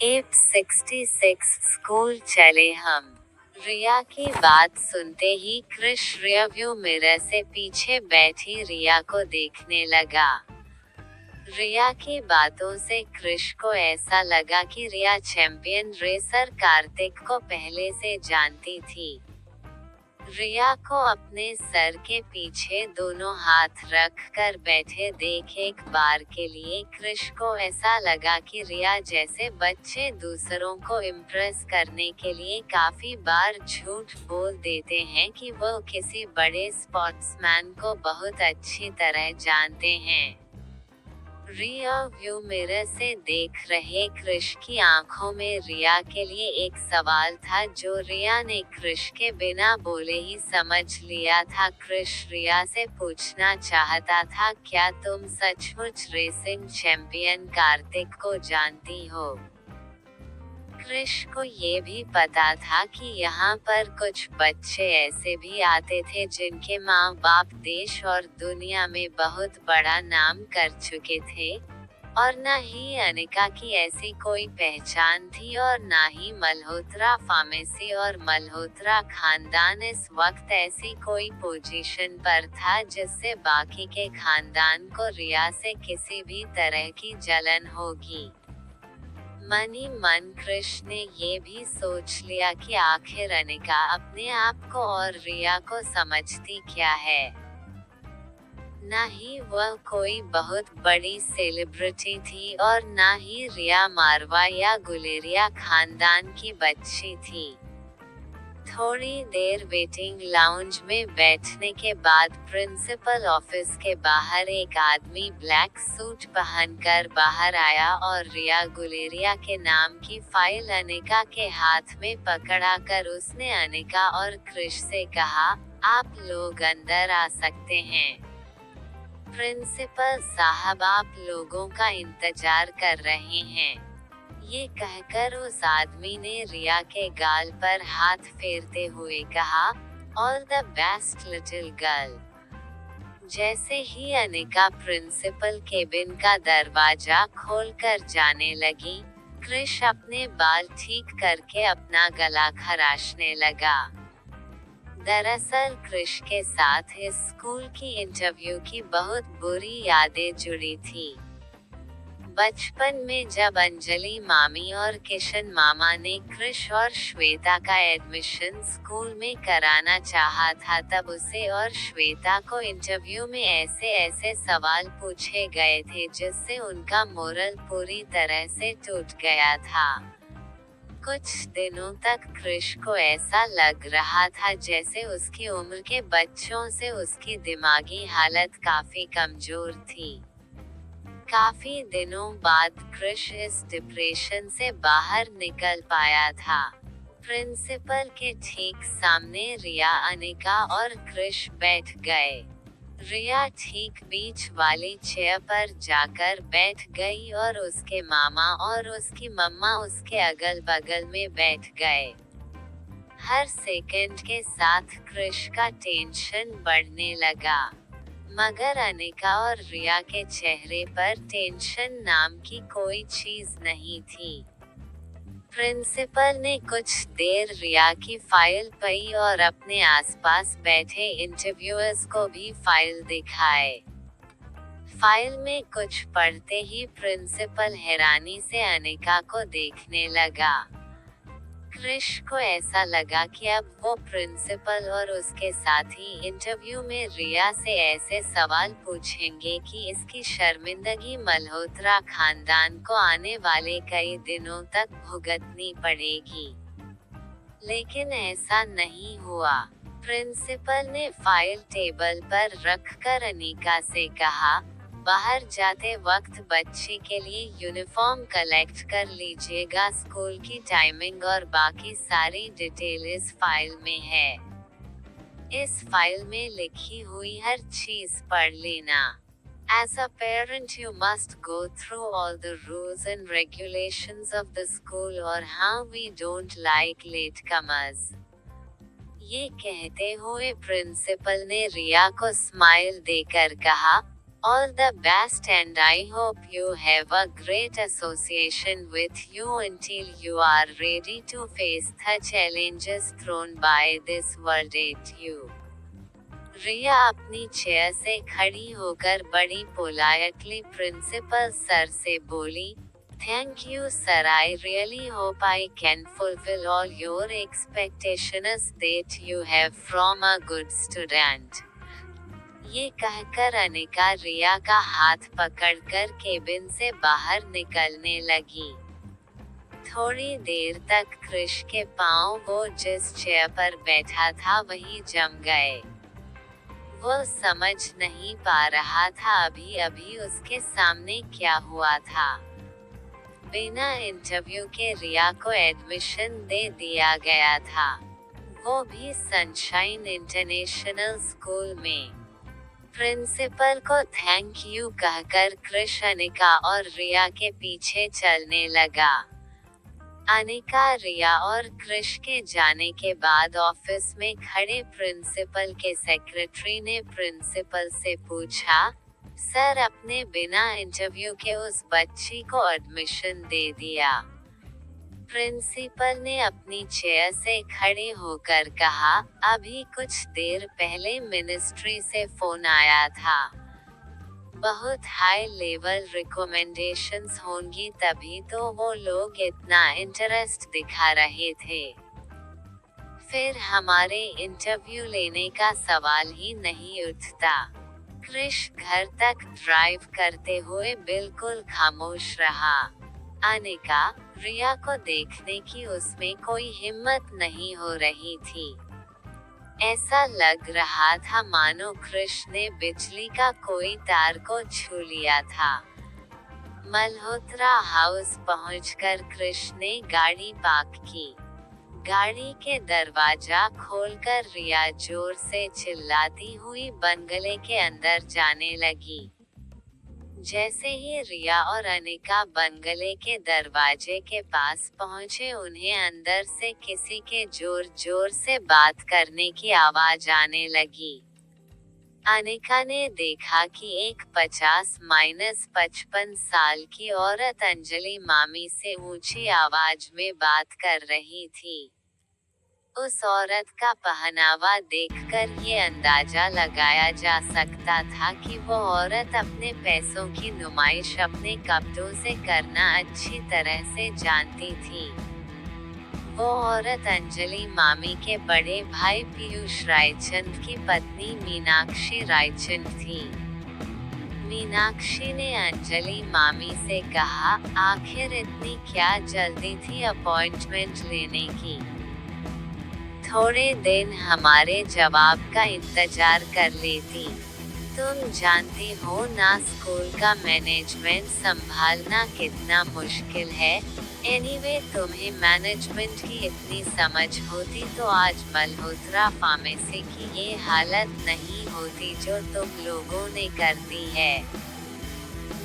866 school चले हम। रिया की बात सुनते ही क्रिश रियरव्यू मिरर से पीछे बैठी रिया को देखने लगा। रिया की बातों से क्रिश को ऐसा लगा कि रिया चैंपियन रेसर कार्तिक को पहले से जानती थी। रिया को अपने सर के पीछे दोनों हाथ रख कर बैठे देख एक बार के लिए क्रिश को ऐसा लगा कि रिया जैसे बच्चे दूसरों को इम्प्रेस करने के लिए काफी बार झूठ बोल देते हैं कि वो किसी बड़े स्पोर्ट्समैन को बहुत अच्छी तरह जानते हैं। रिया व्यू मिरर से देख रहे क्रिश की आंखों में रिया के लिए एक सवाल था जो रिया ने क्रिश के बिना बोले ही समझ लिया था। क्रिश रिया से पूछना चाहता था, क्या तुम सचमुच रेसिंग चैंपियन कार्तिक को जानती हो? क्रिश को ये भी पता था कि यहाँ पर कुछ बच्चे ऐसे भी आते थे जिनके माँ बाप देश और दुनिया में बहुत बड़ा नाम कर चुके थे, और न ही अनिका की ऐसी कोई पहचान थी और न ही मल्होत्रा फार्मेसी और मल्होत्रा खानदान इस वक्त ऐसी कोई पोजीशन पर था जिससे बाकी के खानदान को रिया से किसी भी तरह की जलन होगी। मन ही मन क्रिश ने ये भी सोच लिया कि आखिर अनिका अपने आप को और रिया को समझती क्या है। न ही वह कोई बहुत बड़ी सेलिब्रिटी थी और न ही रिया मारवा या गुलेरिया खानदान की बच्ची थी। थोड़ी देर वेटिंग लाउंज में बैठने के बाद प्रिंसिपल ऑफिस के बाहर एक आदमी ब्लैक सूट पहनकर बाहर आया और रिया गुलेरिया के नाम की फाइल अनिका के हाथ में पकड़ा कर उसने अनिका और क्रिश से कहा, आप लोग अंदर आ सकते हैं। प्रिंसिपल साहब आप लोगों का इंतजार कर रहे हैं। ये कहकर उस आदमी ने रिया के गाल पर हाथ फेरते हुए कहा, all the best little girl. जैसे ही अनिका प्रिंसिपल केबिन का दरवाजा खोलकर जाने लगी, क्रिश अपने बाल ठीक करके अपना गला खराशने लगा। दरअसल क्रिश के साथ इस स्कूल की इंटरव्यू की बहुत बुरी यादें जुड़ी थी। बचपन में जब अंजलि मामी और किशन मामा ने क्रिश और श्वेता का एडमिशन स्कूल में कराना चाहा था, तब उसे और श्वेता को इंटरव्यू में ऐसे सवाल पूछे गए थे जिससे उनका मोरल पूरी तरह से टूट गया था। कुछ दिनों तक क्रिश को ऐसा लग रहा था जैसे उसकी उम्र के बच्चों से उसकी दिमागी हालत काफी कमजोर थी। काफी दिनों बाद क्रिश इस डिप्रेशन से बाहर निकल पाया था। प्रिंसिपल के ठीक सामने रिया, अनिका और क्रिश बैठ गए। रिया ठीक बीच वाली चेयर पर जाकर बैठ गई और उसके मामा और उसकी मम्मा उसके अगल बगल में बैठ गए। हर सेकंड के साथ क्रिश का टेंशन बढ़ने लगा, मगर अनिका और रिया के चेहरे पर टेंशन नाम की कोई चीज नहीं थी। प्रिंसिपल ने कुछ देर रिया की फाइल पढ़ी और अपने आसपास बैठे इंटरव्यूअर्स को भी फाइल दिखाए। फाइल में कुछ पढ़ते ही प्रिंसिपल हैरानी से अनिका को देखने लगा। क्रिश को ऐसा लगा कि अब वो प्रिंसिपल और उसके साथी इंटरव्यू में रिया से ऐसे सवाल पूछेंगे कि इसकी शर्मिंदगी मल्होत्रा खानदान को आने वाले कई दिनों तक भुगतनी पड़ेगी। लेकिन ऐसा नहीं हुआ। प्रिंसिपल ने फाइल टेबल पर रखकर अनिका से कहा, बाहर जाते वक्त बच्चे के लिए यूनिफॉर्म कलेक्ट कर लीजिएगा। स्कूल की टाइमिंग और बाकी सारी डिटेल इस फाइल में है। इस फाइल में लिखी हुई हर चीज पढ़ लेना। As a parent you must go through all the rules and regulations of the school or how we don't like latecomers। ये कहते हुए प्रिंसिपल ने रिया को स्माइल देकर कहा, All the best and I hope you have a great association with you until you are ready to face the challenges thrown by this world at you. रिया अपनी chair से खड़ी होकर बड़ी पोलाइटली प्रिंसिपल सर से बोली, thank you sir, I really hope I can fulfil all your expectations that you have from a good student. ये कहकर अनिका रिया का हाथ पकड़कर केबिन से बाहर निकलने लगी। थोड़ी देर तक क्रिश के पांव वो जिस चेयर पर बैठा था वहीं जम गए। वो समझ नहीं पा रहा था अभी अभी उसके सामने क्या हुआ था। बिना इंटरव्यू के रिया को एडमिशन दे दिया गया था, वो भी सनशाइन इंटरनेशनल स्कूल में। प्रिंसिपल को थैंक यू कहकर क्रिश अनिका और रिया के पीछे चलने लगा। अनिका, रिया और क्रिश के जाने के बाद ऑफिस में खड़े प्रिंसिपल के सेक्रेटरी ने प्रिंसिपल से पूछा, सर अपने बिना इंटरव्यू के उस बच्ची को एडमिशन दे दिया। प्रिंसिपल ने अपनी चेयर से खड़े होकर कहा, अभी कुछ देर पहले मिनिस्ट्री से फोन आया था। बहुत हाई लेवल रिकमेंडेशंस होंगी तभी तो वो लोग इतना इंटरेस्ट दिखा रहे थे। फिर हमारे इंटरव्यू लेने का सवाल ही नहीं उठता। क्रिश घर तक ड्राइव करते हुए बिल्कुल खामोश रहा। अनिका, रिया को देखने की उसमें कोई हिम्मत नहीं हो रही थी। ऐसा लग रहा था मानो क्रिश ने बिजली का कोई तार को छू लिया था। मल्होत्रा हाउस पहुंचकर क्रिश ने गाड़ी पार्क की। गाड़ी के दरवाजा खोलकर रिया जोर से चिल्लाती हुई बंगले के अंदर जाने लगी। जैसे ही रिया और अनिका बंगले के दरवाजे के पास पहुंचे, उन्हें अंदर से किसी के जोर जोर से बात करने की आवाज आने लगी। अनिका ने देखा कि एक 50-55 साल की औरत अंजलि मामी से ऊंची आवाज में बात कर रही थी। उस औरत का पहनावा देखकर ये अंदाजा लगाया जा सकता था कि वो औरत अपने पैसों की नुमाइश अपने कपड़ों से करना अच्छी तरह से जानती थी। वो औरत अंजलि मामी के बड़े भाई पीयूष रायचंद की पत्नी मीनाक्षी रायचंद थी। मीनाक्षी ने अंजलि मामी से कहा, आखिर इतनी क्या जल्दी थी अपॉइंटमेंट लेने की? थोड़े दिन हमारे जवाब का इंतजार कर लेती। तुम जानती हो ना स्कूल का मैनेजमेंट संभालना कितना मुश्किल है। एनीवे, तुम्हें मैनेजमेंट की इतनी समझ होती तो आज मल्होत्रा फार्मेसी की ये हालत नहीं होती जो तुम लोगों ने कर दी है।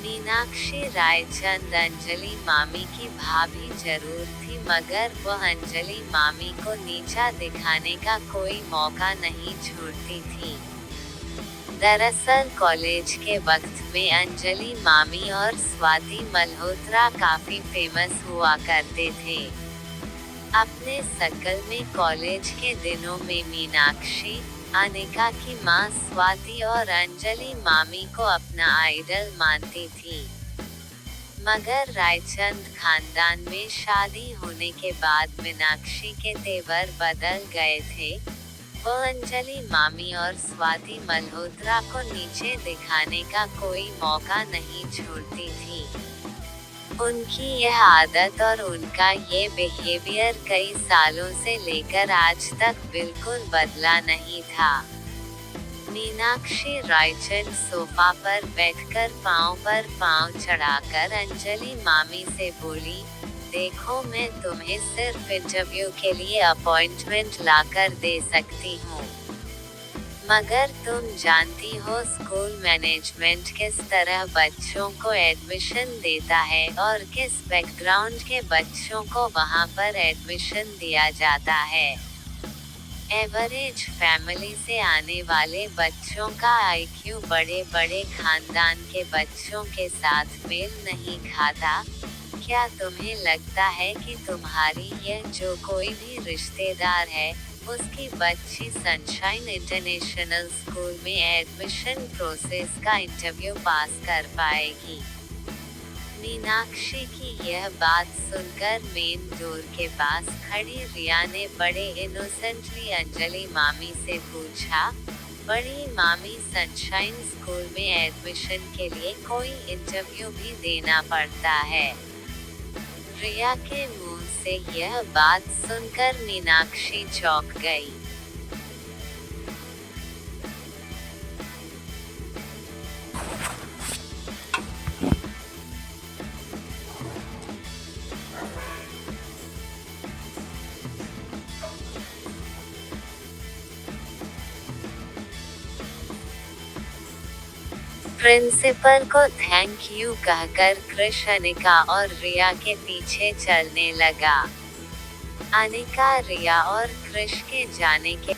मीनाक्षी रायचंद अंजलि मामी की भाभी जरूर थी, मगर वह अंजलि मामी को नीचा दिखाने का कोई मौका नहीं छोड़ती थी। दरअसल कॉलेज के वक्त में अंजलि मामी और स्वाति मल्होत्रा काफी फेमस हुआ करते थे। अपने सर्कल में कॉलेज के दिनों में मीनाक्षी, अनिका की मां स्वाति और अंजलि मामी को अपना आइडल मानती थी। मगर रायचंद खानदान में शादी होने के बाद मीनाक्षी के तेवर बदल गए थे। वो अंजलि मामी और स्वाति मल्होत्रा को नीचे दिखाने का कोई मौका नहीं छोड़ती थी। उनकी यह आदत और उनका ये बिहेवियर कई सालों से लेकर आज तक बिल्कुल बदला नहीं था। मीनाक्षी रायचंद सोफा पर बैठकर पांव पर पांव चढ़ाकर अंजलि मामी से बोली, देखो मैं तुम्हें सिर्फ इंटरव्यू के लिए अपॉइंटमेंट लाकर दे सकती हूँ, मगर तुम जानती हो स्कूल मैनेजमेंट किस तरह बच्चों को एडमिशन देता है और किस बैकग्राउंड के बच्चों को वहाँ पर एडमिशन दिया जाता है। एवरेज फैमिली से आने वाले बच्चों का आईक्यू बड़े बड़े खानदान के बच्चों के साथ मेल नहीं खाता। क्या तुम्हें लगता है कि तुम्हारी या जो कोई भी रिश्तेदार है, उसकी बच्ची सनशाइन इंटरनेशनल स्कूल में एडमिशन प्रोसेस का इंटरव्यू पास कर पाएगी? मीनाक्षी की यह बात सुनकर मेन डोर के पास खड़ी रिया ने बड़े इनोसेंटली अंजलि मामी से पूछा, बड़ी मामी सनशाइन स्कूल में एडमिशन के लिए कोई इंटरव्यू भी देना पड़ता है? रिया के मुंह से यह बात सुनकर मीनाक्षी चौंक गई। प्रिंसिपल को थैंक यू कहकर कृष अनिका और रिया के पीछे चलने लगा। अनिका रिया और कृष के जाने के